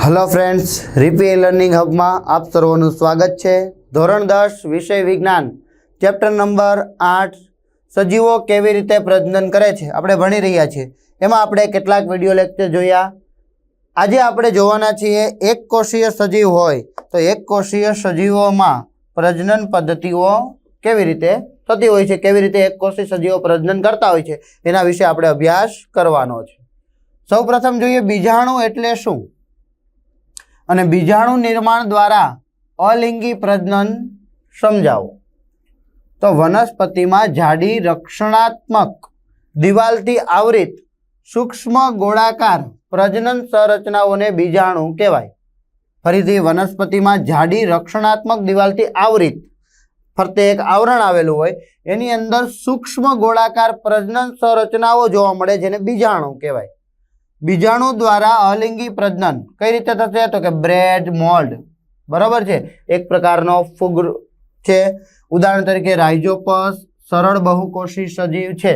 Hello friends, રીપી learning હબમાં આપ સર્વનું સ્વાગત છે। ધોરણ 10 વિષય વિજ્ઞાન ચેપ્ટર નંબર 8 સજીવો કેવી રીતે પ્રજનન કરે છે આપણે ભણી રહ્યા છીએ। એમાં આપણે કેટલાક વિડિયો લેક્ચર જોયા। આજે આપણે જોવાના છીએ એક કોષીય સજીવ હોય તો એક કોષીય સજીવોમાં પ્રજનન પદ્ધતિઓ કેવી રીતે થતી હોય છે, કેવી રીતે એક કોષીય સજીવો પ્રજનન કરતા હોય છે એના વિશે આપણે અભ્યાસ કરવાનો છે। સૌપ્રથમ જોઈએ બીજાણુ એટલે શું અને બીજાણુ નિર્માણ દ્વારા અલિંગી પ્રજનન સમજાવો। તો વનસ્પતિમાં જાડી રક્ષણાત્મક દિવાલથી આવૃત સૂક્ષ્મ ગોળાકાર પ્રજનન સંરચનાઓને બીજાણુ કહેવાય। ફરીથી, વનસ્પતિમાં જાડી રક્ષણાત્મક દિવાલથી આવૃત ફરતે એક આવરણ આવેલું હોય એની અંદર સૂક્ષ્મ ગોળાકાર પ્રજનન સંરચનાઓ જોવા મળે જેને બીજાણુ કહેવાય। બીજાણુ દ્વારા અલિંગી પ્રજનન કઈ રીતે થશે તો કે બ્રેડ મોલ્ડ, બરાબર છે, એક પ્રકારનો ફૂગ છે। ઉદાહરણ તરીકે રાઇઝોપસ સરળ બહુકોષી સજીવ છે।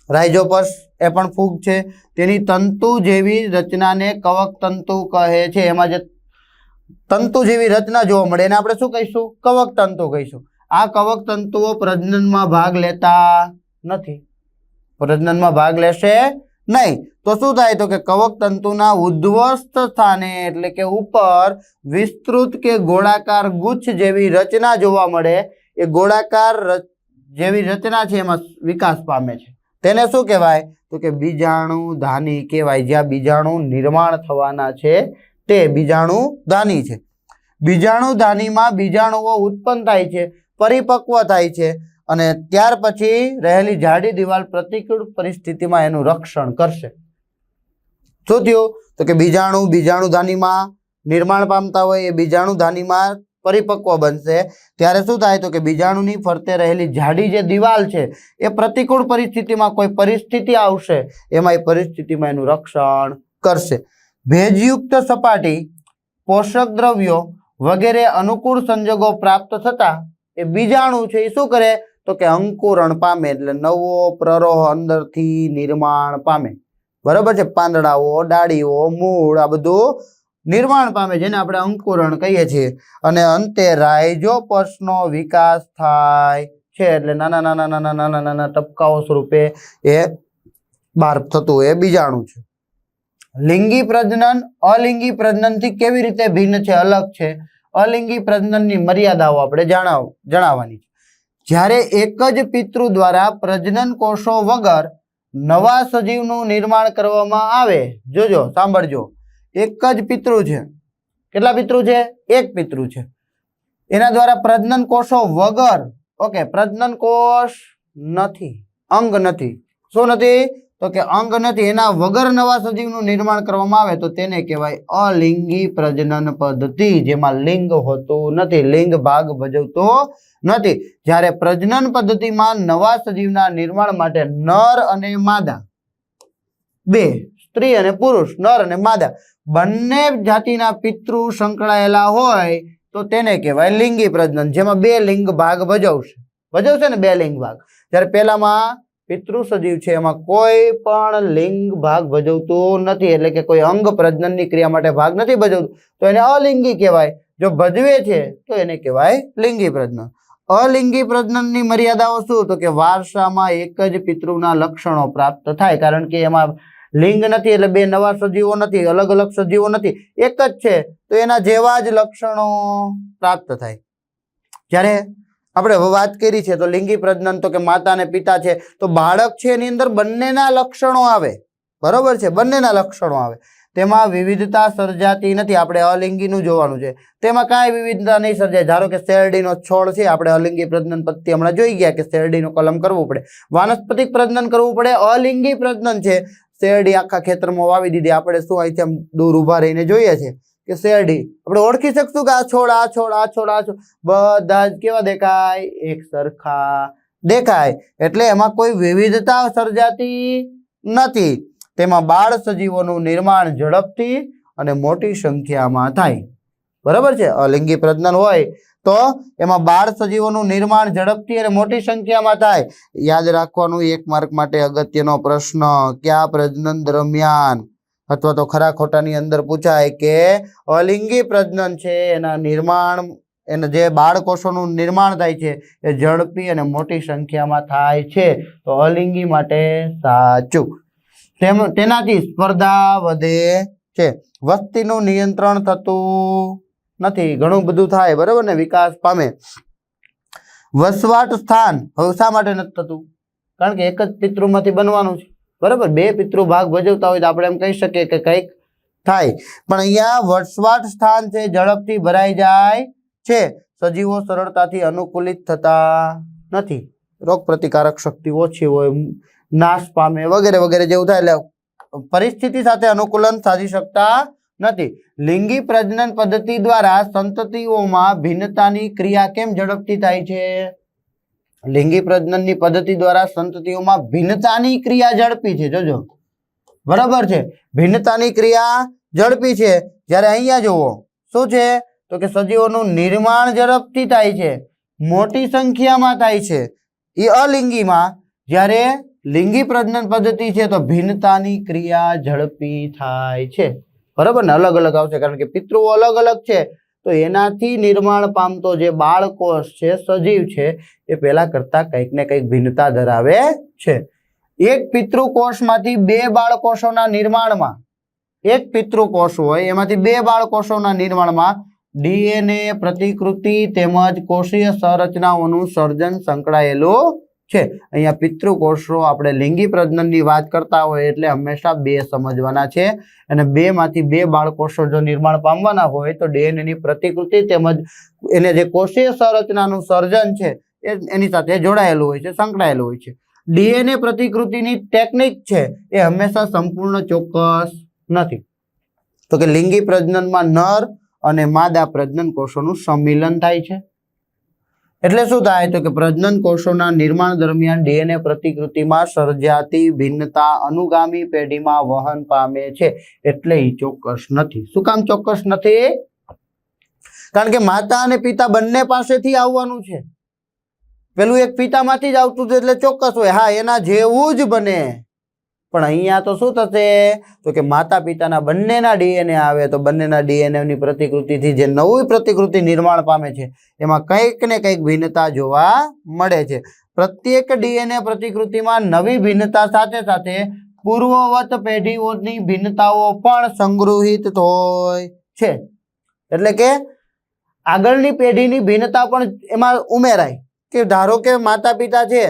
રાઇઝોપસ એ પણ ફૂગ છે। તેની તંતુ જેવી રચનાને કવક તંતુ કહે છે। એમાં જે તંતુ જેવી રચના જોવા મળે એને આપણે શું કહીશું? કવક તંતુ કહીશું। આ કવક તંતુઓ પ્રજનનમાં ભાગ લેતા નથી, પ્રજનનમાં ભાગ લેશે નહીં તો શું થાય તો કે કવક તંતુના ઉદ્ધવસ્થ સ્થાને એટલે કે ઉપર વિસ્તૃત કે ગોળાકાર ગુચ્છ જેવી રચના જોવા મળે। એ ગોળાકાર જેવી રચના છે એમાં વિકાસ પામે છે। તેને શું કહેવાય તો કે બીજાણુ ધાની કહેવાય। જ્યાં બીજાણુ નિર્માણ થવાના છે તે બીજાણુ ધાની છે। બીજાણુ ધાનીમાં બીજાણુઓ ઉત્પન્ન થાય છે, પરિપક્વ થાય છે અને ત્યાર પછી રહેલી જાડી દિવાલ પ્રતિકૂળ પરિસ્થિતિમાં એનું રક્ષણ કરશે। શું થયું તો કે બીજાણુ ધાનીમાં નિર્માણ પામતા હોય એ બીજાણુ ધાનીમાં પરિપક્વ બનશે ત્યારે શું થાય તો કે બીજાણુની ફરતે રહેલી જાડી જે દિવાલ છે એ પ્રતિકૂળ પરિસ્થિતિમાં કોઈ પરિસ્થિતિ આવશે એમાં એ પરિસ્થિતિમાં એનું રક્ષણ કરશે। ભેજયુક્ત સપાટી, પોષક દ્રવ્યો વગેરે અનુકૂળ સંજોગો પ્રાપ્ત થતા એ બીજાણુ છે એ શું કરે તો કે અંકુરણ પામે, એટલે નવો પ્રરોહ અંદરથી નિર્માણ પામે, બરાબર છે। પાંદડાઓ, ડાળીઓ, મૂળ આ બધું નિર્માણ પામે જેને આપણે અંકુરણ કહીએ છીએ અને અંતે રાઇઝોપસનો વિકાસ થાય છે। એટલે નાના ટપકાઓ સ્વરૂપે એ બહાર થતું એ બીજાણુ છે। લિંગી પ્રજનન અલિંગી પ્રજનનથી કેવી રીતે ભિન્ન છે, અલગ છે? અલિંગી પ્રજનનની મર્યાદાઓ આપણે જણાવવાની છે। જ્યારે એક જ પિતૃ દ્વારા પ્રજનન કોષો વગર નવા સજીવનું નિર્માણ કરવામાં આવે, જોજો સાંભળજો, એક જ પિતૃ છે, કેટલા પિતૃ છે? એક પિતૃ છે, એના દ્વારા પ્રજનન કોષો વગર, ઓકે, પ્રજનન કોષ નથી, અંગ નથી, શું નથી તો કે અંગ નથી, એના વગર નવા સજીવનું નિર્માણ કરવામાં આવે તો તેને કહેવાય અલિંગી પ્રજનન પદ્ધતિ, જેમાં લિંગ હોતું નથી, લિંગ ભાગ ભજવતો નથી। જ્યારે પ્રજનન પદ્ધતિમાં નવા સજીવના નિર્માણ માટે નર અને માદા બે, સ્ત્રી અને પુરુષ, નર અને માદા બંને જાતિના પિતૃ સંકળાયેલા હોય તો તેને કહેવાય લિંગી પ્રજનન, જેમાં બે લિંગ ભાગ ભજવશે ને બે લિંગ ભાગ। જ્યારે પહેલામાં પિતૃ સજીવ છે એમાં કોઈ પણ લિંગ ભાગ ભજવતું નથી, એટલે કે કોઈ અંગ પ્રજનનની ક્રિયા માટે ભાગ નથી ભજવતું તો એને અલિંગી કહેવાય। જો ભજવે છે તો એને કહેવાય લિંગી પ્રજનન। અલિંગી પ્રજનનની મર્યાદાઓ શું તો કે વારસામાં એક જ પિતૃના લક્ષણો પ્રાપ્ત થાય, કારણ કે એમાં લિંગ નથી એટલે બે નવા સજીવો નથી, અલગ અલગ સજીવો નથી, એક જ છે તો એના જેવા જ લક્ષણો પ્રાપ્ત થાય। જ્યારે આપણે વાત કરી છે તો લિંગી પ્રજનન તો કે માતા અને પિતા છે તો બાળક છે એની અંદર બંનેના લક્ષણો આવે, બરોબર છે, બંનેના લક્ષણો આવે, તેમાં વિવિધતા સર્જાતી નથી। આપણે અલિંગીનું જોવાનું છે, તેમાં કાંઈ વિવિધતા નહીં સર્જાય। ધારો કે શેરડીનો છોડ છે, આપણે અલિંગી પ્રજનન પદ્ધતિ હમણાં જોઈ ગયા કે શેરડીનું કલમ કરવું પડે, વાનસ્પતિક પ્રજનન કરવું પડે, અલિંગી પ્રજનન છે શેરડી આખા ખેતરમાં વાવી દીધી, આપણે શું અહીંથી આમ દૂર ઉભા રહીને જોઈએ છે કે શેરડી આપણે ઓળખી શકશું કે આ છોડ બધા જ કેવા દેખાય? એક સરખા દેખાય, એટલે એમાં કોઈ વિવિધતા સર્જાતી નથી। તેમાં બાળ સજીવોનું નિર્માણ ઝડપથી અને મોટી સંખ્યામાં થાય, બરાબર છે। અલિંગી પ્રજનન હોય તો એમાં બાળ સજીવોનું નિર્માણ ઝડપથી અને મોટી સંખ્યામાં થાય। યાદ રાખવાનું એક માર્ક માટે અગત્યનો પ્રશ્ન, કયા પ્રજનન દરમિયાન અથવા તો ખરા ખોટાની અંદર પૂછાય કે અલિંગી પ્રજનન છે એના નિર્માણ એને જે બાળકોષોનું નિર્માણ થાય છે એ ઝડપી અને મોટી સંખ્યામાં થાય છે તો અલિંગી માટે સાચું. તેનાથી સ્પર્ધા વધે છે, વસ્તીનું નિયંત્રણ થતું નથી, ઘણું બધું થાય બરાબર ને, વિકાસ પામે. વસવાટ સ્થાન હવે શા માટે નથી થતું? કારણ કે એક જ પિતૃમાંથી બનવાનું છે બરાબર. બે પિતૃ ભાગ ભજવતા હોય તો આપણે એમ કહી શકીએ કે કંઈક થાય, પણ અહીંયા વસવાટ સ્થાન છે ઝડપથી ભરાઈ જાય છે, સજીવો સરળતાથી અનુકૂલિત થતા નથી, રોગ પ્રતિકારક શક્તિ ઓછી હોય, નાશ પામે વગેરે વગેરે જેવું થાય, એટલે પરિસ્થિતિ સાથે અનુકૂલન સાધી શકતા નથી. લિંગી પ્રજનન પદ્ધતિ દ્વારા સંતતિઓમાં ભિન્નતાની ક્રિયા કેમ ઝડપથી થાય છે? લિંગી પ્રજનનની પદ્ધતિ દ્વારા સંતતિઓમાં ભિન્નતાની ક્રિયા ઝડપી છે. જોજો બરાબર છે, ભિન્નતાની ક્રિયા ઝડપી છે. જ્યારે અહીંયા જુઓ શું છે તો કે સજીવોનું નિર્માણ ઝડપથી થાય છે, મોટી સંખ્યામાં થાય છે. એ અલિંગીમાં, જ્યારે લિંગી પ્રજનન પદ્ધતિ છે તો ભિન્નતાની ક્રિયા ઝડપી થાય છે બરાબર ને. અલગ અલગ આવશે કારણ કે પિતૃઓ અલગ અલગ છે તો એનાથી નિર્માણ પામતો જે બાળકોષ છે, સજીવ છે, એ પહેલા કરતા કંઈક ને કંઈક ભિન્નતા ધરાવે છે. એક પિતૃકોષમાંથી બે બાળકોષોના નિર્માણમાં, એક પિતૃકોષ હોય એમાંથી બે બાળકોષોના નિર્માણમાં ડીએનએ પ્રતિકૃતિ તેમજ કોષીય સંરચનાઓનું સર્જન સંકળાયેલું છે. અહીંયા પિતૃકોષો આપણે લિંગી પ્રજનનની વાત કરતા હોય એટલે હંમેશા બે સમજવાના છે, અને બે માંથી બે બાળકોષો જો નિર્માણ પામવાના હોય તો ડીએનએની પ્રતિકૃતિ તેમજ એને જે કોષીય સંરચનાનું સર્જન છે એની સાથે જોડાયેલું હોય છે, સંકળાયેલું હોય છે. ડીએનએ પ્રતિકૃતિની ટેકનિક છે એ હંમેશા સંપૂર્ણ ચોક્કસ નથી. તો કે લિંગી પ્રજનનમાં નર અને માદા પ્રજનન કોષોનું સંમિલન થાય છે. એટલે શું થાય તો કે પ્રજનન કોષોના નિર્માણ દરમિયાન ડીએનએ પ્રતિકૃતિમાં સર્જાતી ભિન્નતા અનુગામી પેઢીમાં વહન પામે છે, એટલે એ ચોક્કસ નથી. શું કામ ચોક્કસ નથી? કારણ કે માતા અને પિતા બંને પાસેથી આવવાનું છે. પેલું એક પિતામાંથી જ આવતું હતું એટલે ચોક્કસ હોય, હા એના જેવું જ બને. પણ અહીંયા તો શું થશે તો કે માતા પિતાના બંનેના ડીએનએ આવે તો બંનેના ડીએનએની પ્રતિકૃતિથી જે નવી પ્રતિકૃતિ નિર્માણ પામે છે એમાં કંઈક ને કંઈક ભિન્નતા જોવા મળે છે. પ્રત્યેક ડીએનએ પ્રતિકૃતિમાં નવી ભિન્નતા સાથે સાથે પૂર્વવત પેઢીઓની ભિન્નતાઓ પણ સંગૃહિત હોય છે. એટલે કે આગળની પેઢીની ભિન્નતા પણ એમાં ઉમેરાય કે ધારો કે માતા પિતા છે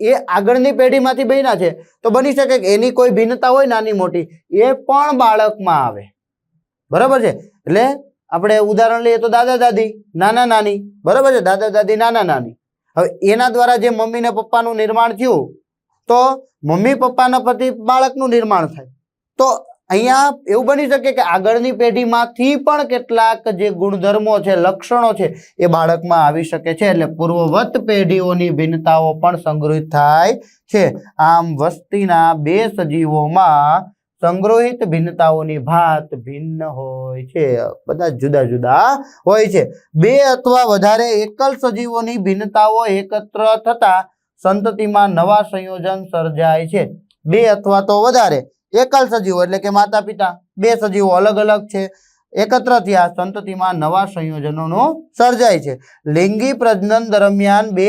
એ આગળની પેઢીમાંથી બન્યા છે તો બની શકે કે એની કોઈ ભિન્નતા હોય નાની મોટી, એ પણ બાળકમાં આવે બરાબર છે. એટલે આપણે ઉદાહરણ લઈએ તો દાદા દાદી નાના નાની બરાબર છે, દાદા દાદી નાના નાની. હવે એના દ્વારા જે મમ્મી ને પપ્પાનું નિર્માણ થયું તો મમ્મી પપ્પાના પછી બાળકનું નિર્માણ થાય. તો અહીંયા એવું બની શકે કે આગળની પેઢીમાંથી પણ કેટલાક જે ગુણધર્મો છે, લક્ષણો છે એ બાળકમાં આવી શકે છે. એટલે પૂર્વવત પેઢીઓની ભિન્નતાઓ પણ સંગ્રહિત થાય છે. આમ વસ્તીના બે સજીવોમાં સંગ્રહિત ભિન્નતાઓની ભાત ભિન્ન હોય છે, બધા જુદા જુદા હોય છે. બે અથવા વધારે એકલ સજીવોની ભિન્નતાઓ એકત્ર થતા સંતતિમાં નવા સંયોજન સર્જાય છે. બે અથવા તો વધારે એકલ સજીવો એટલે કે માતા પિતા બે સજીવો અલગ અલગ છે, એકત્ર થયા, સંતતિમાં નવા સંયોજનોનું સર્જાય છે. લિંગી પ્રજનન દરમિયાન બે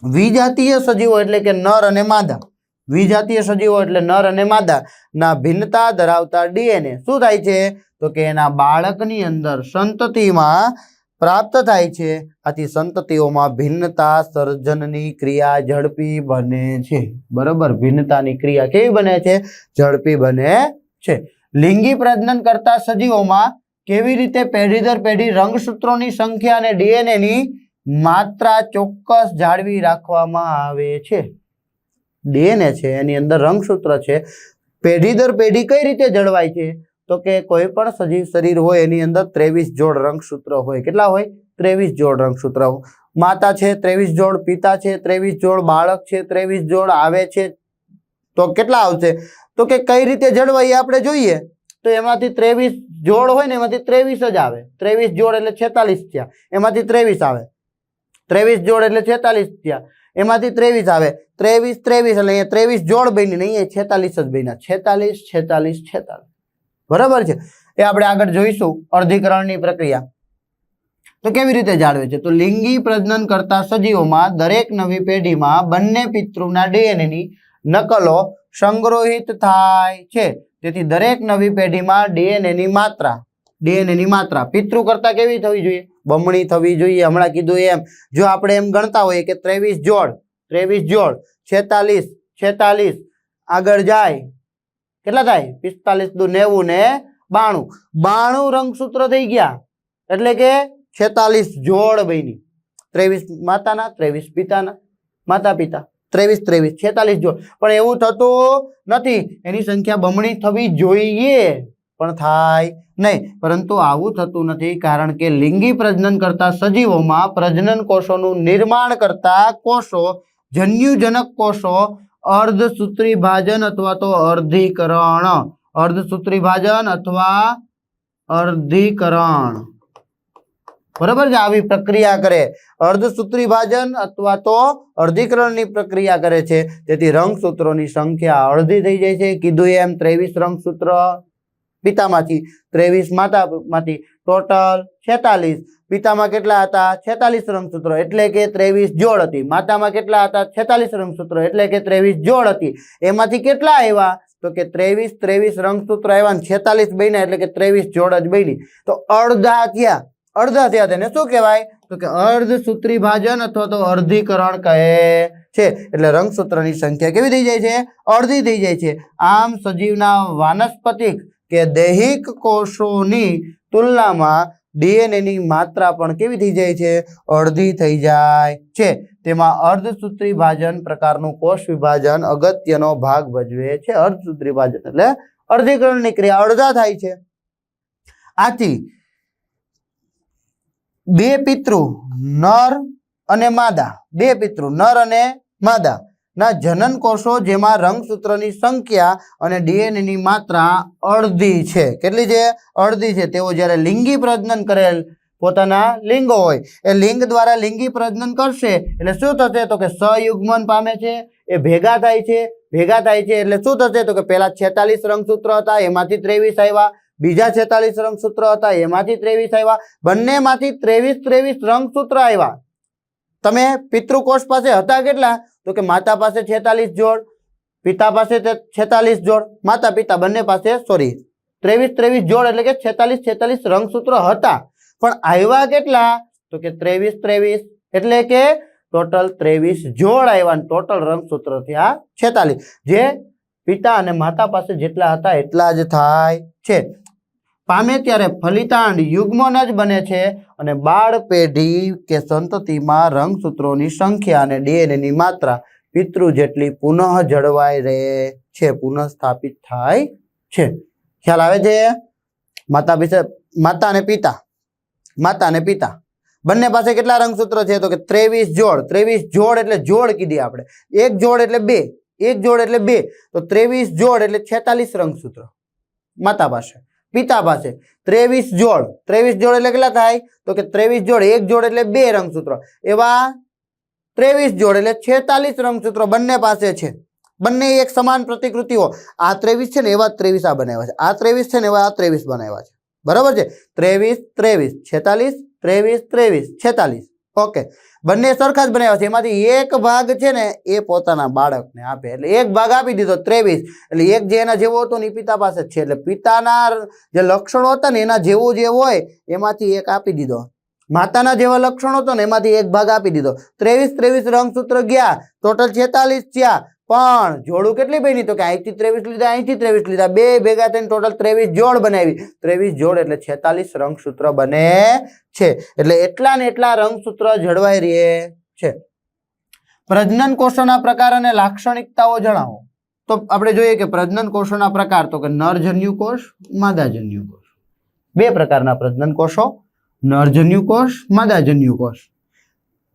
વિજાતીય સજીવો એટલે કે નર અને માદા, વિજાતીય સજીવો એટલે નર અને માદા ના ભિન્નતા ધરાવતા ડીએનએ શું થાય છે તો કે એના બાળકની અંદર સંતતિમાં પ્રાપ્ત થાય છે. આથી સંતતિઓમાં ભિન્નતા સર્જનની ક્રિયા ઝડપી બને છે બરાબર. ભિન્નતાની ક્રિયા કેવી બને છે? ઝડપી બને છે. લિંગી પ્રજનન કરતા સજીવોમાં કેવી રીતે પેઢી દર પેઢી રંગસૂત્રોની સંખ્યા અને ડીએનએની માત્રા ચોક્કસ જાળવી રાખવામાં આવે છે? ડીએનએ છે એની અંદર રંગસૂત્ર છે, પેઢી દર પેઢી કઈ રીતે જળવાય છે તો કે કોઈ પણ સજીવ શરીર હોય એની અંદર 23 જોડ રંગસૂત્ર હોય. કેટલા હોય? 23 જોડ રંગસૂત્ર. માતા છે 23 જોડ, પિતા છે 23 જોડ, બાળક છે 23 જોડ આવે છે. તો કેટલા આવશે તો કે કઈ રીતે જળવાય આપણે જોઈએ તો એમાંથી 23 જોડ હોય ને એમાંથી 23 જ આવે. 23 જોડ એટલે 46 થયા, એમાંથી 23 આવે. 23 જોડ એટલે 46 થયા, એમાંથી 23 આવે, 23 23 એટલે અહીંયા 23 જોડ બની ને અહીંયા 46 જ બન્યા, 46 46 46. બરાબર છે. એ આપણે આગળ જોઈશું અર્ધીકરણની પ્રક્રિયા. તો કેવી રીતે જાળવે છે? તો લિંગી પ્રજનન કરતા સજીવોમાં દરેક નવી પેઢીમાં બંને પિતૃના DNA ની નકલો સંગ્રહિત થાય છે. તેથી દરેક નવી પેઢીમાં DNA ની માત્રા પિતૃ કરતા કેવી થવી જોઈએ? બમણી થવી જોઈએ. હમણાં કીધું એમ જો આપણે એમ ગણતા હોઈએ કે 23 જોડ 46 46 આગળ જાય કેટલા થાય? 45 દુ 90 ને 92 રંગસૂત્ર થઈ ગયા, એટલે કે 46 જોડ બની. 23 માતાના 23 પિતાના, માતા પિતા 23 46 જોડ. પણ એવું થતું નથી, એની સંખ્યા બમણી થવી જોઈએ પણ થાય નહીં. પરંતુ આવું થતું નથી કારણ કે લિંગી પ્રજનન કરતા સજીવોમાં પ્રજનન કોષોનું નિર્માણ કરતા કોષો જન્યુજનક કોષો અર્ધસૂત્રી ભાજન અથવા તો અર્ધીકરણ બરાબર છે, આવી પ્રક્રિયા કરે. અર્ધસૂત્રી ભાજન અથવા તો અર્ધીકરણની પ્રક્રિયા કરે છે. તેથી રંગસૂત્રોની સંખ્યા અડધી થઈ જાય છે. કીધું એમ 23 રંગસૂત્ર પિતામાંથી, 23 માતામાંથી, ટોટલ 46. પિતામાં કેટલા હતા? 46 રંગસૂત્રો એટલે કે 23 જોડ હતી. માતામાં કેટલા હતા? 46 રંગસૂત્રો એટલે કે 23 જોડ હતી. એમાંથી કેટલા આવ્યા? તો કે 23 રંગસૂત્રો આવ્યા, 46 બન્યા એટલે કે 23 જોડ જ બની. તો અડધા થયા તેને શું કહેવાય? તો કે અર્ધસૂત્રી ભાજન અથવા તો અર્ધીકરણ કહે છે. એટલે રંગસૂત્રની સંખ્યા કેવી થઈ જાય છે? અડધી થઈ જાય છે. આમ સજીવના વાનસ્પતિક કે દૈહિક કોષોની તુલનામાં DNA ની માત્રા પણ કેવી થઈ જાય છે? અડધી થઈ જાય છે. તેમાં અર્ધસૂત્રી ભાજન પ્રકારનું કોષ વિભાજન અગત્યનો ભાગ ભજવે છે. અર્ધસૂત્રી ભાજન એટલે અર્ધીકરણની ક્રિયા અડધા થાય છે. આથી બે પિતૃ નર અને માદા ના જનન કોષો જેમાં રંગસૂત્રની સંખ્યા અને DNA ની માત્રા અડધી છે. કેટલી છે? અડધી છે. તેઓ જ્યારે લિંગી પ્રજનન કરેલ પોતાના લિંગો હોય એ લિંગ દ્વારા લિંગી પ્રજનન કરશે એટલે શું થશે? તો કે સયુગ્મન પામે છે, એ ભેગા થાય છે એટલે શું થશે? તો કે પેલા 46 રંગસૂત્ર હતા એમાંથી 23 આવ્યા, બીજા 46 રંગસૂત્ર હતા એમાંથી 23 આવ્યા, બંનેમાંથી 23 રંગસૂત્ર આવ્યા. તમે પિતૃકોષ પાસે હતા કેટલા? તો કે માતા પાસે 46 જોડ, પિતા પાસે 46 જોડ, માતા પિતા બંને પાસે 23 જોડ એટલે કે 46 રંગસૂત્ર હતા. પણ આવ્યા કેટલા? તો કે 23 એટલે કે ટોટલ 23 જોડ આવ્યા, ટોટલ રંગસૂત્ર થયા 46. જે પિતા અને માતા પાસે જેટલા હતા એટલા જ થાય છે. પામે ત્યારે ફલિતાંડ યુગ્મન જ બને છે અને બાળ પેઢી કે સંતતિમાં રંગસૂત્રોની સંખ્યા અને DNA ની માત્રા પિતૃ જેટલી પુનઃ જળવાઈ રહે છે, પુનઃ સ્થાપિત થાય છે. ખ્યાલ આવે છે? માતા અને પિતા બંને પાસે કેટલા રંગસૂત્રો છે? તો કે 23 જોડ. 23 જોડ એટલે જોડ કીધી આપણે, એક જોડ એટલે બે, તો 23 જોડ એટલે 46 રંગસૂત્રો માતા પાસે. પિતા પાસે 23 જોડ એટલે કેટલા થાય? તો કે 23 જોડ, એક જોડ એટલે બે રંગસૂત્રો, એવા 23 જોડ એટલે 46 રંગસૂત્રો બંને પાસે છે. બંને એક સમાન પ્રતિકૃતિઓ. આ 23 છે ને એવા 23 આ બનાવ્યા છે, આ 23 છે ને એવા આ 23 બનાવ્યા છે. બરાબર છે? 23 46 23 46. ઓકે, બંને સરખા જ બનાવ્યા છે. એમાંથી એક ભાગ છે ને એ પોતાના બાળકને આપે એટલે એક ભાગ આપી દીધો 23, એટલે એક જે એના જેવો હતો ને એ પિતા પાસે જ છે, એટલે પિતાના જે લક્ષણો હતા ને એના જેવું જે હોય એમાંથી એક આપી દીધો. માતાના જેવા લક્ષણો હતો ને એમાંથી એક ભાગ આપી દીધો. 23 રંગસૂત્ર ગયા, ટોટલ 46 થયા. પણ જોડું કેટલી બની? તો કે અહીંથી 23 લીધા, અહીંથી 23 લીધા, બે ભેગા થઈને ટોટલ 23 જોડ બનાવી. 23 જોડ એટલે 46 રંગસૂત્ર બને છે. એટલે એટલા ને એટલા રંગસૂત્ર જળવાઈ રહે છે. પ્રજનન કોષોના પ્રકાર અને લાક્ષણિકતાઓ જણાવો. તો આપણે જોઈએ કે પ્રજનન કોષોના પ્રકાર તો કે નરજન્યુ કોષ, માદાજન્યુ કોષ. બે પ્રકારના પ્રજનન કોષો, નરજન્યુ કોષ, માદાજન્યુ કોષ.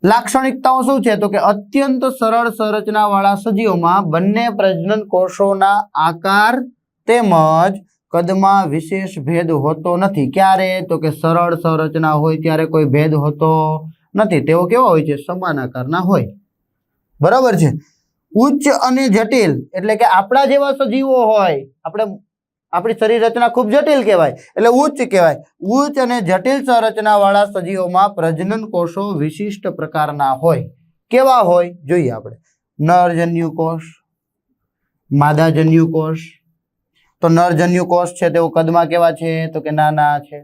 લાક્ષણિકતાઓ શું છે? તો કે અત્યંત સરળ સંરચના વાળા સજીવોમાં બંને પ્રજનન કોષોના આકાર તેમજ કદમાં વિશેષ ભેદ હોતો નથી. ક્યારે? તો કે સરળ સંરચના હોય ત્યારે કોઈ ભેદ હોતો નથી, તેઓ કેવા હોય છે? સમાન આકારના હોય. બરાબર છે. ઉચ્ચ અને જટિલ એટલે કે આપણા જેવા સજીવો હોય, આપણી શરીર રચના ખૂબ જટિલ કહેવાય એટલે ઉચ્ચ કહેવાય. ઉચ્ચ અને જટિલ સંરચના વાળા સજીવોમાં પ્રજનન કોષો વિશિષ્ટ પ્રકારના હોય. કેવા હોય જોઈએ આપણે. નરજન્યુ કોષ, માદાજન્યુ કોષ. તો નરજન્યુ કોષ છે તેઓ કદમાં કેવા છે? તો કે નાના છે.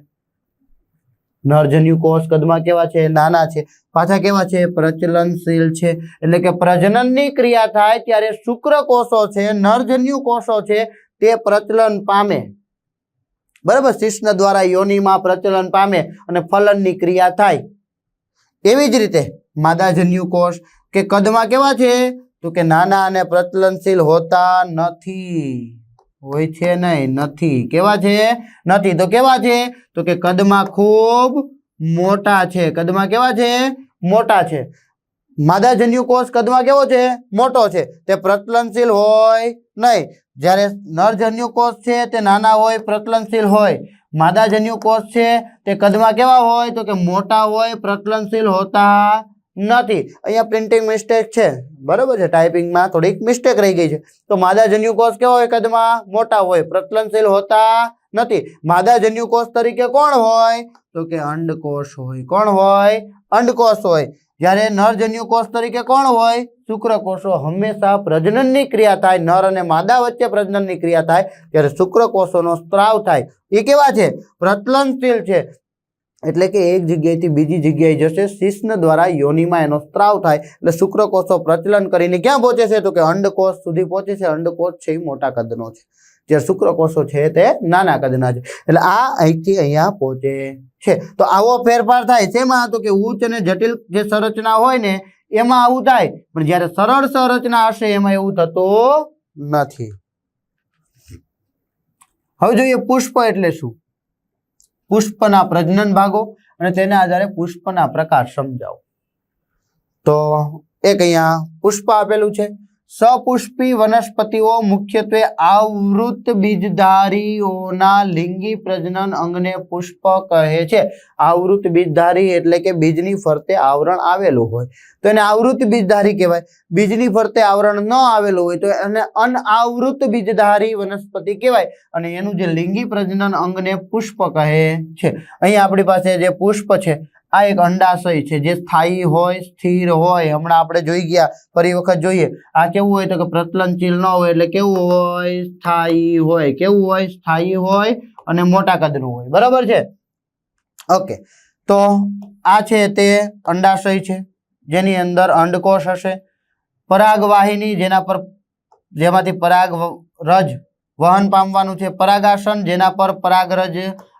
નરજન્યુ કોષ કદમાં કેવા છે? નાના છે. પાછા કેવા છે? પ્રચલનશીલ છે. એટલે કે પ્રજનનની ક્રિયા થાય ત્યારે શુક્રકોષો છે, નરજન્યુ કોષો છે, તે પ્રચલન પામે. બરાબર, શિશ્ન દ્વારા યોનિમાં પ્રચલન પામે અને ફલનની ક્રિયા થાય. એવી જ રીતે માદાજન્યુ કોષ કે કદમાં કેવા છે? તો કે નાના અને પ્રચલનશીલ હોતા નથી. હોય છે નહીં, નથી. કેવા છે? નથી. તો કેવા છે? તો કે કદમાં ખૂબ મોટા છે. કદમાં કેવા છે? મોટા છે. માદાજન્યુ કોષ કદમાં કેવો છે? મોટો છે. તે પ્રચલનશીલ હોય નહીં. જ્યારે નરજન્યુ કોષ છે તે નાના હોય, પ્રચલનશીલ હોય. માદાજન્યુ કોષ છે તે કદમાં કેવા હોય? તો કે મોટા હોય, પ્રચલનશીલ હોતા નથી. અહીંયા પ્રિન્ટિંગ મિસ્ટેક છે. બરાબર છે, ટાઈપિંગમાં થોડીક મિસ્ટેક રહી ગઈ છે. તો માદાજન્યુ કોષ કેવા હોય? કદમાં મોટા હોય, પ્રચલનશીલ હોતા નથી. માદાજન્યુ કોષ તરીકે કોણ હોય? તો કે અંડકોષ હોય. કોણ હોય? અંડકોષ હોય. જ્યારે નરજન્યુ કોષ તરીકે કોણ હોય? શુક્રકોષો. હંમેશા પ્રજનનની ક્રિયા થાય, નર અને માદા વચ્ચે પ્રજનનની ક્રિયા થાય ત્યારે શુક્રકોષોનો સ્ત્રાવ થાય. એ કેવા છે? પ્રચલનશીલ છે. એટલે કે એક જગ્યાએથી બીજી જગ્યાએ જશે, શિશ્ન દ્વારા યોનિમાં એનો સ્ત્રાવ થાય એટલે શુક્રકોષો પ્રચલન કરીને ક્યાં પહોંચે છે? તો કે અંડકોષ સુધી પહોંચે છે. અંડકોષ છે એ મોટા કદનો છે, જ્યારે શુક્રકોષો છે તે નાના કદના છે. એટલે આ અહીંથી અહીંયા પહોંચે છે. તો આવો ફેરફાર થાય શેમાં? તો કે ઉચ્ચ અને જટિલ જે સંરચના હોય ને એમાં આવું થાય, પણ જ્યારે સરળ સંરચના હશે એમાં એવું થતું નથી. હવે જોઈએ પુષ્પ એટલે શું. પુષ્પના પ્રજનન ભાગો અને તેના આધારે પુષ્પના પ્રકાર સમજાવો. તો એક અહીંયા પુષ્પ આપેલું છે. સપુષ્પી વનસ્પતિઓ મુખ્યત્વે આવૃત બીજધારીઓના લિંગી પ્રજનન અંગને પુષ્પ કહે છે. આવૃત બીજધારી એટલે કે બીજની ફરતે આવરણ આવેલું હોય તો એને આવૃત બીજધારી કહેવાય. બીજની ફરતે આવરણ ન આવેલું હોય તો એને અનાવૃત બીજધારી વનસ્પતિ કહેવાય અને એનું જે લિંગી પ્રજનન અંગને પુષ્પ કહે છે. અહીંયા આપણી પાસે જે પુષ્પ છે આ એક અંડાશય છે જે સ્થાયી હોય, સ્થિર હોય. હમણાં આપણે જોઈ ગયા, ફરી વખત જોઈએ. આ કેવું હોય? તો કે પ્રચલનશીલ ન હોય એટલે કેવું હોય? સ્થાયી હોય. કેવું હોય? સ્થાયી હોય અને મોટા કદનું હોય. બરાબર છે? ઓકે, તો આ છે તે અંડાશય છે જેની અંદર અંડકોષ હશે. પરાગવાહિની જેમાંથી પરાગરજ વહન પામવાનું છે. પરાગાસન જેના પર પરાગરજ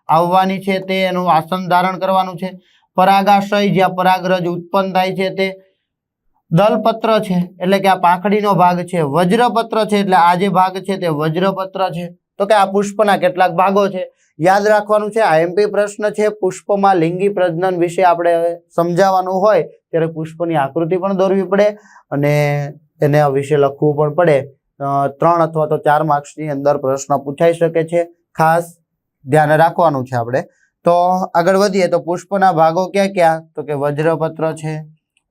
આવવાની છે તે એનું આસન ધારણ કરવાનું છે. પરાગાશય જ્યાં પરાગરજ ઉત્પન્ન થાય છે તે. દલપત્ર છે એટલે કે આ પાંખડીનો ભાગ છે. વજ્રપત્ર છે એટલે આ જે ભાગ છે તે વજ્રપત્ર છે. તો કે આ પુષ્પના કેટલાક ભાગો છે, યાદ રાખવાનું છે. આઈએમપી પ્રશ્ન છે. પુષ્પમાં લિંગી પ્રજનન વિશે આપણે સમજાવવાનું હોય ત્યારે પુષ્પની આકૃતિ પણ દોરવી પડે અને એને વિશે લખવું પણ પડે. 3 અથવા તો 4 માર્ક્સની અંદર પ્રશ્ન પૂછાઈ શકે છે. ખાસ ધ્યાન રાખવાનું છે આપણે. તો આગળ વધીએ તો પુષ્પના ભાગો ક્યાં ક્યાં? તો કે વજ્રપત્ર છે,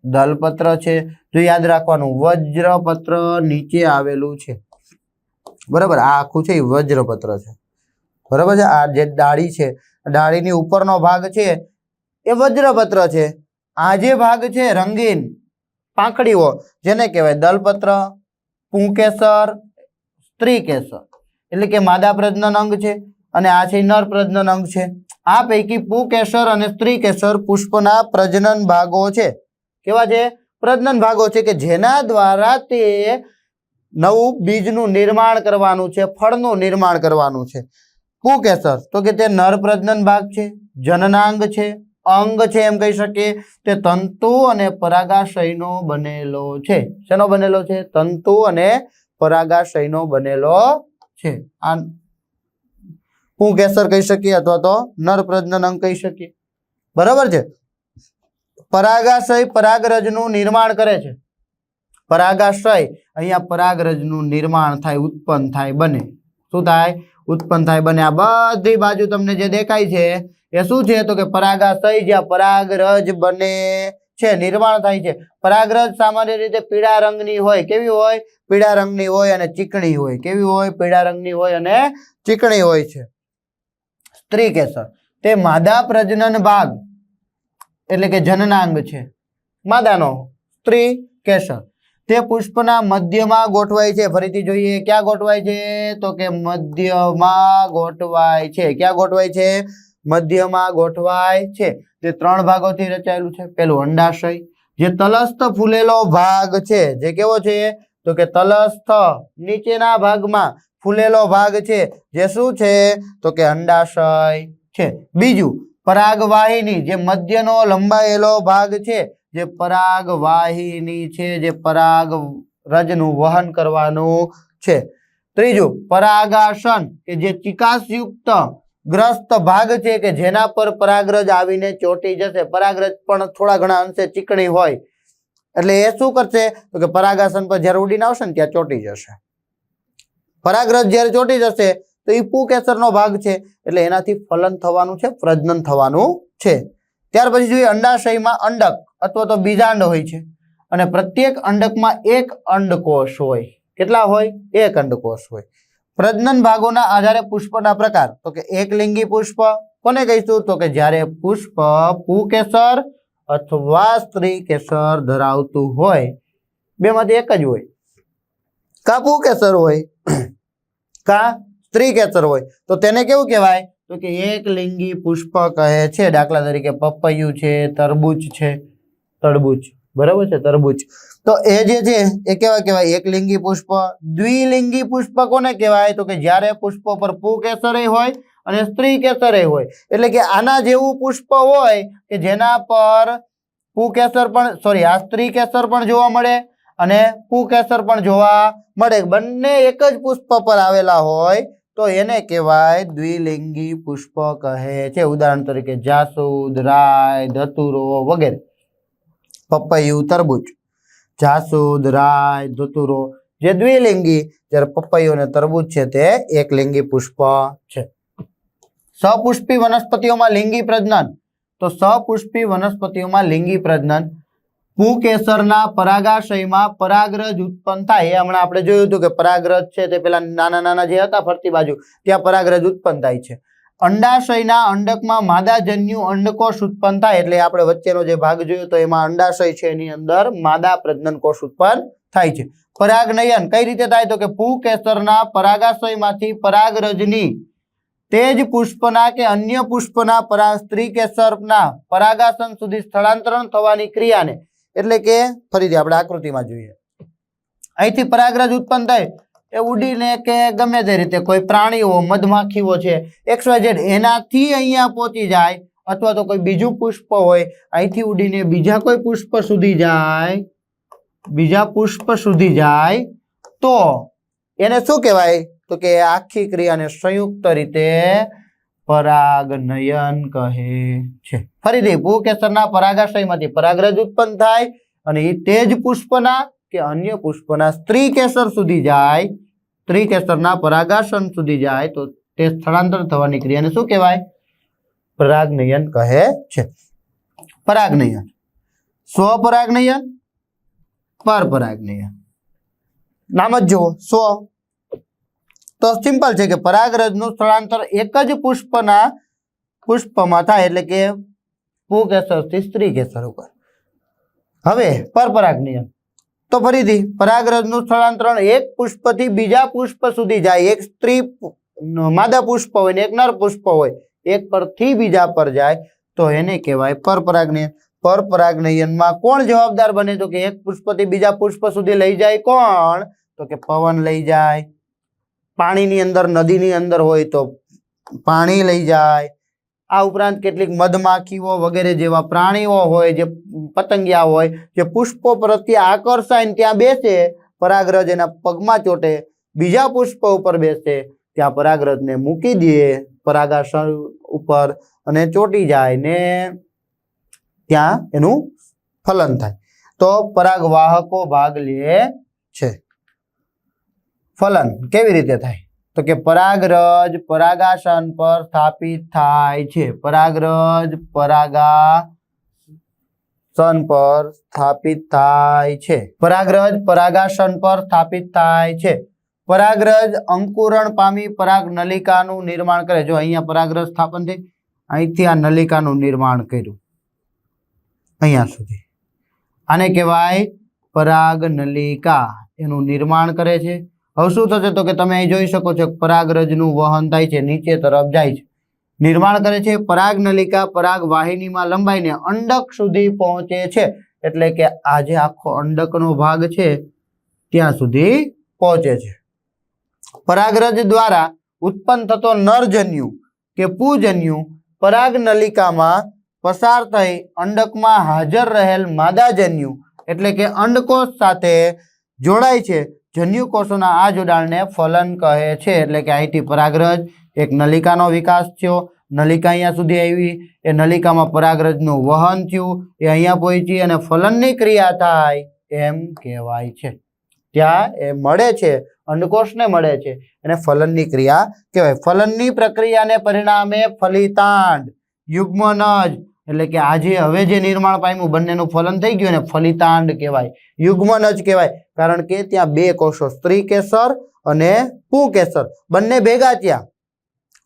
દલપત્ર છે. જો યાદ રાખવાનું, વજ્રપત્ર નીચે આવેલું છે. બરાબર, આ આખું છે એ વજ્રપત્ર છે. બરાબર છે? આ જે ડાળી છે, ડાળીની ઉપરનો ભાગ છે એ વજ્રપત્ર છે. આ જે ભાગ છે રંગીન પાંખડીઓ જેને કહેવાય દલપત્ર, પુંકેસર, સ્ત્રીકેસર એટલે કે માદા પ્રજનન અંગ છે અને આ છે નર પ્રજનન અંગ છે. આ પૈકી પુંકેસર અને સ્ત્રીકેસર પુષ્પના પ્રજનન ભાગો છે. કેવા છે? પ્રજનન ભાગો છે કે જેના દ્વારા તે નવું બીજનું નિર્માણ કરવાનું છે, ફળનું નિર્માણ કરવાનું છે. પુંકેસર તો કે તે નર પ્રજનન ભાગ છે, જનનાંગ છે, અંગ છે એમ કહી શકીએ. તે તંતુ અને પરાગાશયનો બનેલો છે. શેનો બનેલો છે? તંતુ અને પરાગાશયનો બનેલો છે. આ પુંકેસર કહી શકીએ અથવા તો નર પ્રજનન અંગ કહી શકીએ. બરાબર છે? પરાગાશય પરાગરજનું નિર્માણ કરે છે. પરાગાશય અહીંયા પરાગરજનું નિર્માણ થાય, ઉત્પન્ન થાય, બને. શું થાય? ઉત્પન્ન થાય, બને. આ બધી બાજુ તમને જે દેખાય છે એ શું છે? તો કે પરાગાશય જ્યાં પરાગરજ બને છે નિર્માણ થાય છે। પરાગરજ સામાન્ય રીતે પીળા રંગની હોય। કેવી હોય? પીળા રંગની હોય અને ચીકણી હોય। કેવી હોય? પીળા રંગની હોય અને ચીકણી હોય છે। સ્ત્રી કેસર તે માદા પ્રજનન ભાગ એટલે કે જનનાંગ છે માદાનો। સ્ત્રી કેસર તે પુષ્પના મધ્યમાં ગોઠવાય છે। ફરીથી જોઈએ ક્યાં ગોઠવાય છે? તો કે મધ્યમાં ગોઠવાય છે। ક્યાં ગોઠવાય છે? મધ્યમાં ગોઠવાય છે। તે 3 ભાગોથી રચાયેલું છે। પેલું અંડાશય જે તલસ્થ ફૂલેલો ભાગ છે। જે કેવો છે? તો કે તલસ્થ નીચેના ભાગમાં ફૂલેલો ભાગ છે જે શું છે? તો કે અંડાશય છે। બીજું પરાગવાહિની જે મધ્યનો લંબાયેલો ભાગ છે જે પરાગવાહિની છે જે પરાગરજનું વહન કરવાનું છે। ત્રીજું પરાગાસન કે જે ચિકાસયુક્ત ગ્રસ્ત ભાગ છે કે જેના પર પરાગરજ આવીને ચોંટી જશે। પરાગરજ પણ થોડા ઘણા અંશે ચીકણી હોય એટલે એ શું કરશે? તો કે પરાગાસન પર જ્યારે ઉડીને આવશે ને ત્યાં ચોંટી જશે। પરાગરજ જ્યારે ચોંટી જશે તો એ પુકેસરનો ભાગ છે એટલે એનાથી ફલન થવાનું છે, પ્રજનન થવાનું છે। ત્યાર પછી જોઈએ અંડાશયમાં અંડક અથવા તો બીજાંડ હોય છે અને પ્રત્યેક અંડકમાં એક અંડકોષ હોય। કેટલા હોય? એક અંડકોષ હોય। પ્રજનન ભાગોના આધારે પુષ્પના પ્રકાર તો કે એકલિંગી પુષ્પ કોને કહીશું? તો કે જ્યારે પુષ્પ પુકેસર અથવા સ્ત્રી કેસર ધરાવતું હોય। બેમાંથી એક જ હોય। કા પુકેસર હોય કા સ્ત્રી કેસર હોય તો તેને કેવું કહેવાય? તો કે એકલિંગી પુષ્પ કહે છે। દાખલા તરીકે પપૈયું છે, તરબૂચ છે, તરબૂચ બરાબર છે, તરબૂચ તો એ જે છે એ કેવા કહેવાય? એકલિંગી પુષ્પ। દ્વિલિંગી પુષ્પ કોને કહેવાય? તો કે જ્યારે પુષ્પો પર પુકેસર હોય અને સ્ત્રી કેસર હોય એટલે કે આના જેવું પુષ્પ હોય કે જેના પર પુકેસર પણ આ સ્ત્રી કેસર પણ જોવા મળે અને પુકેસર પણ જોવા મળે। બંને એક જ પુષ્પ પર આવેલા હોય તો એને કહેવાય દ્વિલિંગી પુષ્પ કહે છે। ઉદાહરણ તરીકે જાસૂદ, રાય, ધતુરો વગેરે। પપૈયું, તરબૂચ, જાસૂદ, રાય, ધતુરો જે દ્વિલિંગી, જ્યારે પપૈયું અને તરબૂચ છે તે એકલિંગી પુષ્પ છે। સપુષ્પી વનસ્પતિઓમાં લિંગી પ્રજનન તો સપુષ્પી વનસ્પતિઓમાં લિંગી પ્રજનન પુકેસરના પરાગાશયમાં પરાગરજ ઉત્પન્ન થાય। એ હમણાં આપણે જોયું હતું કે પરાગરજ છે તે પેલા નાના નાના જે હતા ફરતી બાજુ ત્યાં પરાગરજ ઉત્પન્ન થાય છે। અંડાશયના અંડકમાં માદાજન્યુ અંડકોષ ઉત્પન્ન થાય એટલે આપણે વચ્ચેનો જે ભાગ જોયો તો એમાં અંડાશય છે એની અંદર માદા પ્રજનન કોષ ઉત્પન્ન થાય છે। પરાગનયન કઈ રીતે થાય? તો કે પુકેસરના પરાગાશયમાંથી પરાગરજની તેજ પુષ્પના કે અન્ય પુષ્પના સ્ત્રી કેસરના પરાગાસન સુધી સ્થળાંતરણ થવાની ક્રિયાને એટલે કે ફરીથી આપણે આકૃતિમાં જોઈએ અહીંથી પરાગરજ ઉત્પન્ન થાય એ ઉડીને કે ગમે તે રીતે કોઈ પ્રાણીઓ મધમાખીઓ છે XYZ એનાથી અહીંયા પહોંચી જાય અથવા તો કોઈ બીજું પુષ્પ હોય અહીંથી ઉડીને બીજા કોઈ પુષ્પ સુધી જાય તો એને શું કહેવાય? તો કે આખી ક્રિયાને સંયુક્ત રીતે પરાગનયન કહે છે। ફરીથી પુકેસરના પરાગાશયમાંથી પરાગરજ ઉત્પન્ન થાય અને એ તેજ પુષ્પના કે અન્ય પુષ્પના સ્ત્રી કેસર સુધી જાય, સ્ત્રી કેસરના પરાગાસન સુધી જાય તો તે સ્થળાંતર થવાની ક્રિયાને શું કહેવાય? પરાગનયન કહે છે। પરાગનયન, સ્વપરાગનયન, પરપરાગનયન। નામ જ જુઓ સ્વ તો સિમ્પલ છે કે પરાગરજનું સ્થળાંતર એક જ પુષ્પમાં થાય એટલે કે પુકેસરથી સ્ત્રી કેસર ઉપર। હવે પરપરાગનયન તો ફરીથી પરાગરજનું સ્થળાંતરણ એક પુષ્પથી બીજા પુષ્પ સુધી જાય। એક સ્ત્રી માદા પુષ્પ હોય ને એક નર પુષ્પ હોય, એક પરથી બીજા પર જાય તો એને કહેવાય પરપરાગનયન। પરપરાગનયનમાં કોણ જવાબદાર બને? તો કે એક પુષ્પથી બીજા પુષ્પ સુધી લઈ જાય કોણ? તો કે પવન લઈ જાય। પાણીની અંદર, નદીની અંદર હોય તો પાણી લઈ જાય। આ ઉપરાંત કેટલીક મધમાખીઓ વગેરે જેવા પ્રાણીઓ હોય, જે પતંગિયા હોય, જે પુષ્પો પ્રત્યે આકર્ષાઈને ત્યાં બેસે, પરાગરજ એના પગમાં ચોટે, બીજા પુષ્પ ઉપર બેસે, ત્યાં પરાગરજને મૂકી દે પરાગાસન ઉપર અને ચોટી જાય ને ત્યાં એનું ફલન થાય તો પરાગવાહકો ભાગ લે છે। ફલન કેવી રીતે થાય? તો કે પરાગરજ પરાગાસન પર સ્થાપિત થાય છે। પરાગરજ પર સ્થાપિત થાય છે. પરાગરજ પરાગાસન પર સ્થાપિત થાય છે. પરાગરજ અંકુરણ પામી પરાગ નલિકાનું નિર્માણ કરે. જો અહીંયા પરાગરજ સ્થાપન થઈ, અહીંથી આ નલિકાનું નિર્માણ કર્યું અહીંયા સુધી, આને કહેવાય પરાગ નલિકા. એનું નિર્માણ કરે છે. હવે શું થશે તો કે તમે અહીં જોઈ શકો છો પરાગરજનું વહન થાય છે, નીચે તરફ જાય છે, નિર્માણ કરે છે. પરાગ નલિકા પરાગ વાહિનીમાં લંબાઈને અંડક સુધી પહોંચે છે. એટલે કે આ જે આખો અંડકનો ભાગ છે ત્યાં સુધી પહોંચે છે. પરાગરજ દ્વારા ઉત્પન્ન થતો નરજન્યુ કે પૂજન્યુ પરાગ નલિકામાં પસાર થઈ અંડકમાં હાજર રહેલ માદાજન્યુ એટલે કે અંડકોષ સાથે જોડાય છે. જન્યુકોષોના આ જોડાણને ફલન કહે છે. એટલે કે અહીંથી પરાગરજ એક નલિકાનો વિકાસ થયો, નલિકા અહીંયા સુધી આવી, એ નલિકામાં પરાગરજનું વહન થયું, એ અહીંયા પહોંચી અને ફલનની ક્રિયા થાય એમ કહેવાય છે. ત્યાં એ મળે છે, અંડકોષને મળે છે, એને ફલનની ક્રિયા કહેવાય. ફલનની પ્રક્રિયાને પરિણામે ફલિતાંડ યુગ્મનજ એટલે કે આજે હવે જે નિર્માણ પામ્યું બંનેનું ફલન થઈ ગયું ને ફલિતાંડ કહેવાય, યુગ્મનજ કહેવાય. કારણ કે ત્યાં બે કોષો સ્ત્રી કેસર અને પુંકેસર બંને ભેગા થયા,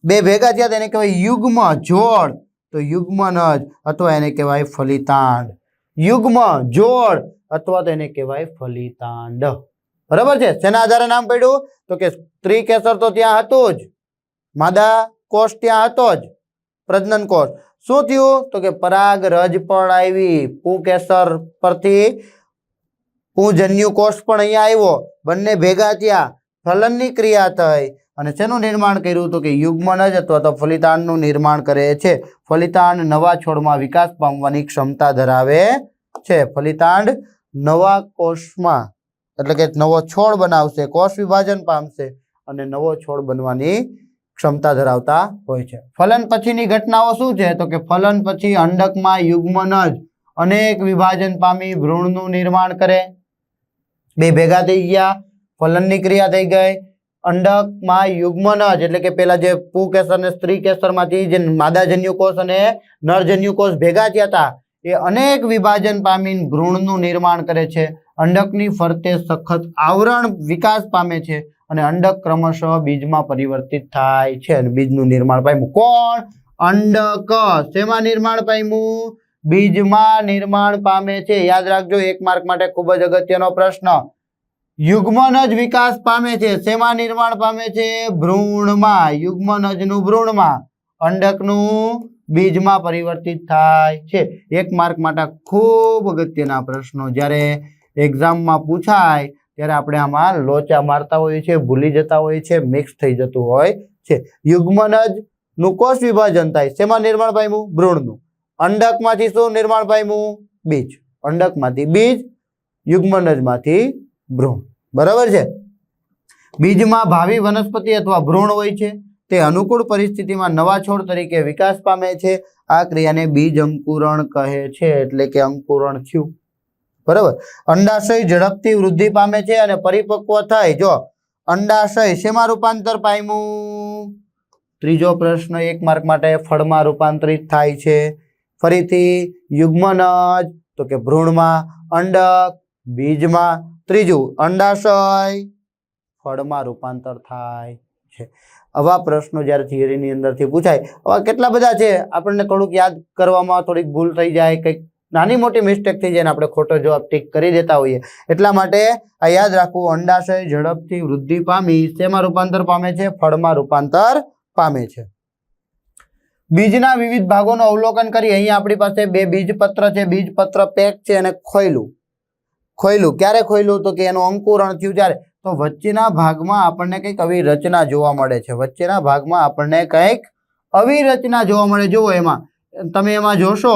બે ભેગા થયા તેને કહેવાય યુગ્મ જોડ, તો યુગ્મનજ અથવા એને કહેવાય ફલિતાંડ. યુગ્મ જોડ અથવા તો એને કહેવાય ફલિતાંડ. બરાબર છે. શેના આધારે નામ પડ્યું તો કે સ્ત્રી કેસર તો ત્યાં હતું જ, માદા કોષ ત્યાં હતો જ, પ્રજનન કોષ. શું થયું તો કે પરાગરજ પણ આવી, પુંકેસર પરથી પુંજન્યુ કોષ પણ અહીંયા આવ્યો, બંને ભેગા થયા, ફલનની ક્રિયા થઈ અને શેનું નિર્માણ કર્યું તો કે યુગ્મનજ અથવા તો ફલિતાંડનું નિર્માણ કરે છે. ફલિતાંડ નવા છોડમાં વિકાસ પામવાની ક્ષમતા ધરાવે છે. ફલિતાંડ નવા કોષમાં એટલે કે નવો છોડ બનાવશે, કોષ વિભાજન પામશે અને નવો છોડ બનવાની ક્ષમતા ધરાવતા હોય છે. ફલન પછીની ઘટનાઓ શું છે તો કે ફલન પછી અંડકમાં યુગ્મનજ અનેક વિભાજન પામી ભ્રૂણનું નિર્માણ કરે. બે ભેગા થઈ ગયા, ફલનની ક્રિયા થઈ ગઈ. અંડકમાં યુગ્મનજ એટલે કે પેલા જે પુંકેસર અને સ્ત્રી કેસરમાંથી જે માદાજન્યુ કોષ અને નરજન્યુ કોષ ભેગા થયા હતા એ અનેક વિભાજન પામીને ભ્રૂણનું નિર્માણ કરે છે. અંડકની ફરતે સખત આવરણ વિકાસ પામે છે અને અંડક ક્રમશઃ બીજમાં પરિવર્તિત થાય છે અને બીજનું નિર્માણ પામ્યું. કોણ? અંડક. શેમાં નિર્માણ પામ્યું? બીજમાં નિર્માણ પામે છે. યાદ રાખજો, એક માર્ક માટે ખૂબ જ અગત્યનો પ્રશ્ન. યુગ્મનજ વિકાસ પામે છે. શેમાં નિર્માણ પામે છે? ભ્રૂણમાં. યુગ્મનજનું ભ્રૂણમાં, અંડકનું બીજમાં પરિવર્તિત થાય છે. એક માર્ક માટે ખૂબ અગત્યના પ્રશ્નો જ્યારે એક્ઝામમાં પૂછાય ત્યારે આપણે આમાં લોચા મારતા હોઈએ છીએ, ભૂલી જતા હોઈએ છીએ, મિક્સ થઈ જતું હોય છે. યુગ્મનજનું કોષ વિભાજન થાય. શેમાં નિર્માણ પામ્યું? ભ્રૂણનું. અંડકમાંથી શું નિર્માણ પામ્યું? બીજ. અંડકમાંથી બીજ, યુગ્મનજમાંથી ભ્રૂણ. બરાબર છે. બીજમાં ભાવિ વનસ્પતિ અથવા ભ્રૂણ હોય છે. તે અનુકૂળ પરિસ્થિતિમાં નવા છોડ તરીકે વિકાસ પામે છે. આ ક્રિયાને બીજ અંકુરણ કહે છે. એટલે કે અંકુરણ થયું. બરાબર. અંડાશય ઝડપથી વૃદ્ધિ પામે છે અને પરિપક્વ થાય. જો અંડાશય શેમાં રૂપાંતર પામ્યું? ત્રીજો પ્રશ્ન એક માર્ક માટે, ફળમાં રૂપાંતરિત થાય છે. ફરીથી યુગ્મનજ તો કે ભ્રૂણમાં, અંડક બીજમાં, ત્રીજું અંડાશય ફળમાં રૂપાંતર થાય છે. આવા પ્રશ્નો જ્યારે થિયરીની અંદરથી પૂછાય, આવા કેટલા બધા છે, આપણને થોડુંક યાદ કરવામાં થોડીક ભૂલ થઈ જાય, કંઈક નાની મોટી મિસ્ટેક થઈ જાય ને આપણે ખોટો જવાબ ટીક કરી દેતા હોઈએ. એટલા માટે આ યાદ રાખવું, અંડાશય ઝડપથી વૃદ્ધિ પામી શેમાં રૂપાંતર પામે છે? ફળમાં રૂપાંતર પામે છે. બીજના વિવિધ ભાગોનું અવલોકન કરી. અહીંયા આપણી પાસે બે બીજપત્ર છે. બીજપત્ર પેક છે અને ખોયલું. ક્યારે ખોયલું તો કે એનું અંકુરણ થયું ત્યારે. તો વચ્ચેના ભાગમાં આપણને કંઈક આવી રચના જોવા મળે છે. વચ્ચેના ભાગમાં આપણને કંઈક આવી રચના જોવા મળે. જુઓ, એમાં તમે એમાં જોશો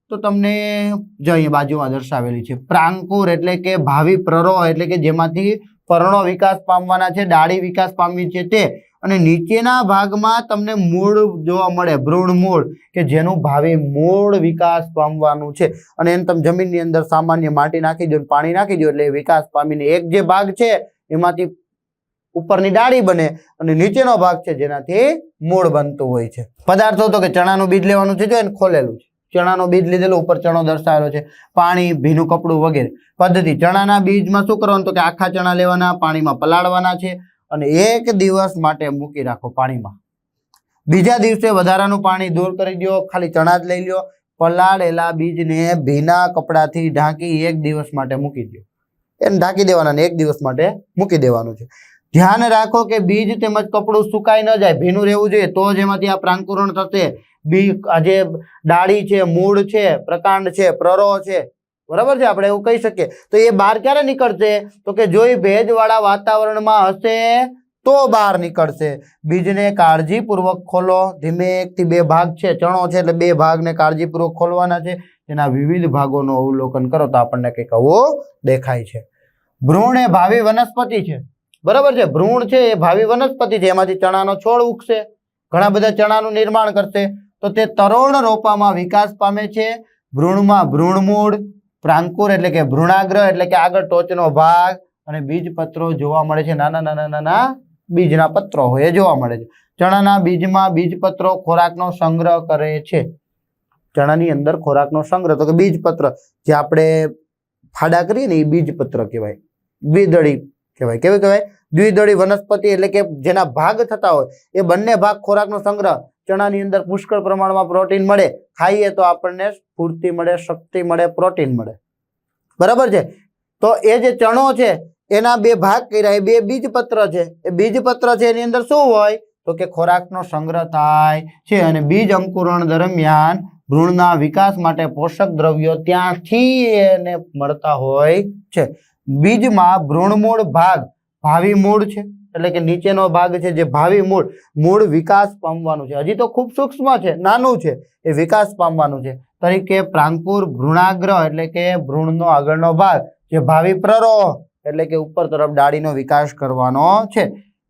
તો તમને જો અહીંયા બાજુમાં દર્શાવેલી છે પ્રાંકુર એટલે કે ભાવિ પ્રરો એટલે કે જેમાંથી પર્ણો વિકાસ પામવાના છે, ડાળી વિકાસ પામવી છે તે. અને નીચેના ભાગમાં તમને મૂળ જોવા મળે, ભ્રૂણ મૂળ, કે જેનું ભાવિ મૂળ વિકાસ પામવાનું છે. અને એને તમે જમીનની અંદર સામાન્ય માટી નાખી દો, પાણી નાખી દો એટલે વિકાસ પામીને એક જે ભાગ છે એમાંથી ઉપરની ડાળી બને અને નીચેનો ભાગ છે જેનાથી મૂળ બનતું હોય છે. પદાર્થો તો કે ચણાનું બીજ લેવાનું છે, જો એને ખોલેલું છે. ચણાનો બીજ લીધેલો, ઉપર ચણો દર્શાવેલો છે, પાણી, ભીનું કપડું વગેરે. પદ્ધતિ: ચણાના બીજમાં શું કરવાનું તો કે આખા ચણા લેવાના, પાણીમાં પલાળવાના છે અને 1 દિવસ માટે મૂકી રાખો પાણીમાં. બીજા દિવસે વધારાનું પાણી દૂર કરી દો, ખાલી ચણા જ લઈ લો. પલાળેલા બીજને ભીના કપડાથી ઢાંકી 1 દિવસ માટે મૂકી દો. એને ઢાંકી દેવાના ને 1 દિવસ માટે મૂકી દેવાનું છે. ધ્યાન રાખો કે બીજ તેમજ કપડું સુકાઈ ન જાય, ભીનું રહેવું જોઈએ, તો જ એમાંથી આ પ્રાંકુરણ થશે. આ જે ડાળી છે, મૂળ છે, પ્રકાંડ છે, પ્રરો છે, બરાબર છે, આપણે એવું કહી શકીએ. તો એ બહાર ક્યારે નીકળશે તો કે જો એ ભેજવાળા વાતાવરણમાં હશે તો બહાર નીકળશે. બીજને કાળજીપૂર્વક ખોલો. ધીમે 1 થી 2 ભાગ છે, ચણો છે એટલે 2 ભાગને કાળજીપૂર્વક ખોલવાના છે. તેના વિવિધ ભાગોનું અવલોકન કરો તો આપણને કંઈક આવું દેખાય છે. ભ્રૂણ એ ભાવિ વનસ્પતિ છે, બરાબર છે. ભ્રૂણ છે એ ભાવિ વનસ્પતિ છે, એમાંથી ચણાનો છોડ ઉગશે, ઘણા બધા ચણાનું નિર્માણ કરશે. તો તે તરોણ રોપામાં વિકાસ પામે છે. ભ્રૂણમાં ભ્રૂણમૂળ, પ્રાંકુર એટલે કે ભ્રૂણાગ્ર એટલે કે આગળ ટોચનો ભાગ અને બીજપત્રો જોવા મળે છે. નાના નાના નાના બીજના પત્રો હોય એ જોવા મળે છે. ચણાના બીજમાં બીજપત્રો ખોરાકનો સંગ્રહ કરે છે. ચણાની અંદર ખોરાકનો સંગ્રહ તો કે બીજપત્ર, જે આપણે ફાડા કરીએ ને એ બીજપત્ર કહેવાય. દ્વિદળી કહેવાય. કેવું કહેવાય? દ્વિદળી વનસ્પતિ એટલે કે જેના ભાગ થતા હોય એ બંને ભાગ ખોરાકનો સંગ્રહ. ચણાની અંદર પુષ્કળ પ્રમાણમાં પ્રોટીન મળે, ખાઈએ તો આપણને સ્ફૂર્તિ મળે, શક્તિ મળે, પ્રોટીન મળે, બરાબર છે. તો એ જે ચણો છે એના 2 ભાગ કર્યા, એ 2 બીજપત્ર છે. એ બીજપત્ર છે એની અંદર શું હોય તો કે ખોરાકનો સંગ્રહ થાય છે અને બીજ અંકુરણ દરમિયાન ભ્રૂણના વિકાસ માટે પોષક દ્રવ્યો ત્યાંથી એને મળતા હોય છે. બીજમાં ભ્રૂણમૂળ ભાગ ભાવિ મૂળ છે, એટલે કે નીચેનો ભાગ છે જે ભાવિ મૂળ, મૂળ વિકાસ પામવાનું છે. હજી તો ખૂબ સૂક્ષ્મ છે, નાનું છે, એ વિકાસ પામવાનું છે. તરીકે પ્રાંકુર, ભ્રૂણાગ્ર એટલે કે ભ્રૂણનો આગળનો ભાગ, જે ભાવિ પ્રરો એટલે કે ઉપર તરફ ડાળીનો વિકાસ કરવાનો છે.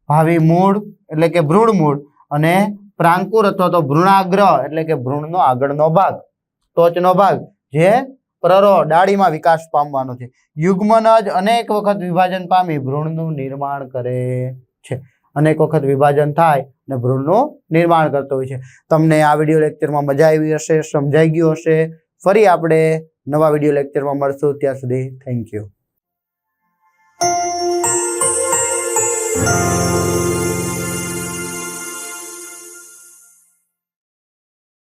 ભાવિ મૂળ એટલે કે ભ્રૂણમૂળ અને પ્રાંકુર અથવા તો ભ્રૂણાગ્ર એટલે કે ભ્રૂણનો આગળનો ભાગ, ટોચનો ભાગ, જે પ્રરો ડાળીમાં વિકાસ પામવાનો છે. યુગ્મનજ અનેક વખત વિભાજન પામી ભ્રૂણનું નિર્માણ કરે છે. અનેક વખત વિભાજન થાય અને ભ્રૂણનું નિર્માણ કરતો હોય છે. તમને આ વિડીયો લેક્ચરમાં મજા આવી હશે, સમજાઈ ગયું હશે. ફરી આપણે નવા વિડીયો લેક્ચરમાં મળશું. ત્યાં સુધી થેન્ક યુ.